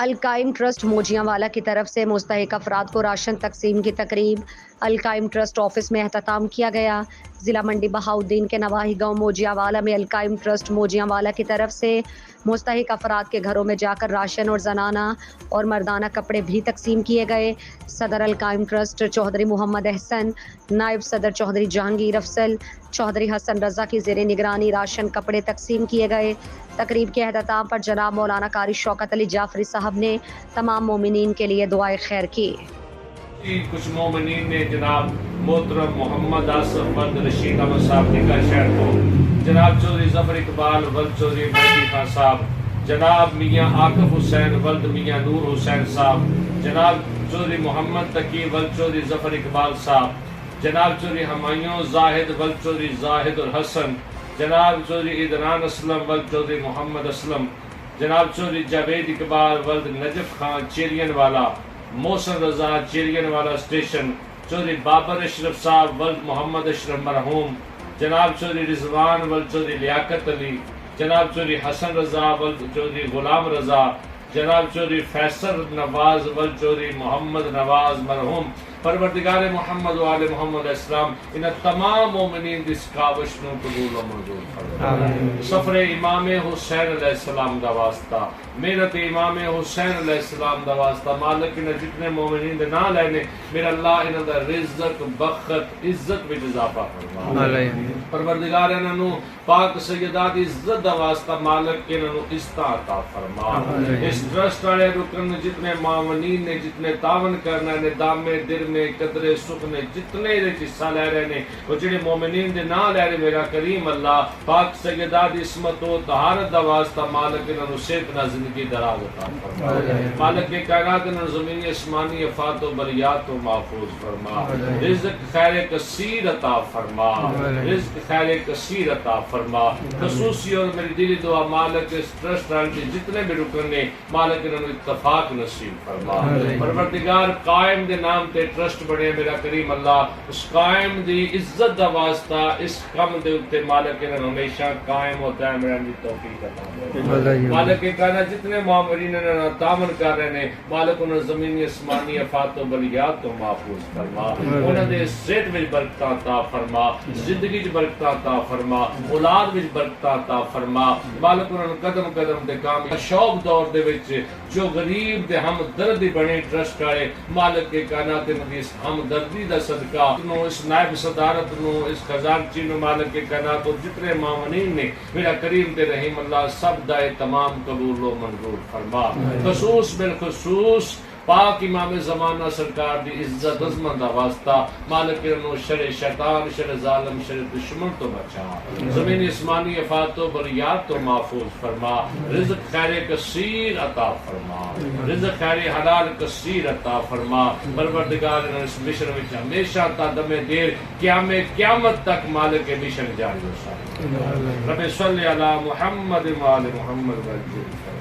القائم trust موجیاں والا کی طرف سے مستحق افراد کو راشن تقسیم کی تقریب القائم ٹرسٹ آفس میں اختتام کیا گیا۔ ضلع منڈی بہاؤالدین کے نواحی گاؤں موجیاں والا میں القائم ٹرسٹ موجیاں والا کی طرف سے مستحق افراد کے گھروں میں جا کر راشن اور زنانہ اور مردانہ کپڑے بھی تقسیم کیے گئے۔ صدر القائم ٹرسٹ چودھری محمد احسن، نائب صدر چودھری جہانگیر افضل، چودھری حسن رضا کی زیر نگرانی راشن کپڑے تقسیم کیے گئے۔ تقریب کے اختتام پر جناب مولانا قاری شوکت علی جعفری صاحب نے تمام مومنین کے لیے دعائے خیر کی۔ کچھ مومنین نے جناب محترم محمد آصف ولد رشید احمد صاحب نکا شہر کو، جناب چودھری ظفر اقبال ولد چودھری مہدی خان صاحب، جناب میاں عاقف حسین ولد میاں نور حسین صاحب، جناب چودھری محمد تقی ولد چودھری ظفر اقبال صاحب، جناب چودھری ہمایوں زاہد ولد چودھری زاہد الحسن، جناب چودھری ادنان اسلم ولد چودھری محمد اسلم، جناب چودھری جاوید اقبال ولد نجف خان چیرین والا، محسن رضا چیرین والا اسٹیشن، چودھری بابر اشرف صاحب ولد محمد اشرف مرحوم، جناب چودھری رضوان ولد چودھری لیاقت علی، جناب چودھری حسن رضا ولد چودھری غلام رضا، جناب چودھری فیصل نواز ولد چودھری محمد نواز مرحوم۔ پروردگار محمد و آل محمد اسلام ان تمام مومنین دی سکاوش نو قبول و منظور فرمائے۔ سفر امام حسین علیہ السلام دا واسطہ، میرت امام حسین علیہ السلام دا واسطہ، مالک نے جتنے مومنین دے نام لینے، میرا اللہ انہاں دا رزق بخت عزت وچ اضافہ فرما۔ پروردگار انہاں نو پاک سیدہ دی عزت دا واسطہ مالک انہاں نو عطا فرما۔ اس ٹرسٹ والے رکن جتنے مومنین نے جتنے تعاون کرنا ہے، دام در میں قدرے سکھ نے جتنے حصہ لے رہے ہیں، وہ جڑے مومنین دے نام لے رہے، میرا کریم اللہ پاک سیدہ دی عصمت و طہارت دا واسطہ مالک انہاں نو صحت نال زندگی دراز عطا فرما۔ مالک کائنات انہاں نو زمینی آسمانی افات و بلیات و محفوظ فرما۔ رزق خیر کثیر عطا فرما، رزق خیر کثیر عطا فرما۔ خصوصی اور میری دلی دعا مالک اس ٹرسٹ کے جتنے بھی رکن نے مالک انہاں نو اتفاق نصیب فرما۔ پروردگار قائم دے نام تے ٹرسٹ بنے، میرا کریم اللہ اس قائم دی عزت دا واسطہ اس کم دے اوتے مالک انہاں ہمیشہ قائم و دائم رہن دی توفیق عطا فرما۔ مالک کہنا جتنے معامرین انہاں تعاون کر رہے ہیں، مالک انہاں زمینی آسمانی آفات و بلیات تو محفوظ فرما۔ انہاں دے صحت وچ برکتاں عطا فرما، زندگی وچ برکتاں عطا فرما، اولاد وچ برکتاں عطا فرما۔ مالک انہاں قدم قدم تے کام شوق دور دے وچ جو غریب دے ہمدردی بنے ٹرسٹ والے، مالک کے کائنات اس ہمدردی دا صدقہ نو اس نائب صدارت نو اس خزانچی نو مالک کے کائنات اور جتنے معاونین نے میرا کریم تے رحیم اللہ سب دا تمام قبول و منظور فرما۔ خصوص بالخصوص پاک امام زمانہ سرکار دی عزت عظمت دا واسطہ مالک نو شر شیطان شر ظالم شر دشمن تو بچا، زمین اسمانی افات و بریات تو محفوظ فرما۔ رزق خیر کثیر عطا فرما، رزق خیر حلال کثیر عطا فرما۔ پروردگار اس مشن وچ ہمیشہ تا دم دیر قیامت تک مالک مشن جاری ہو سکے۔ رب صلی علی محمد و آل محمد وسلم۔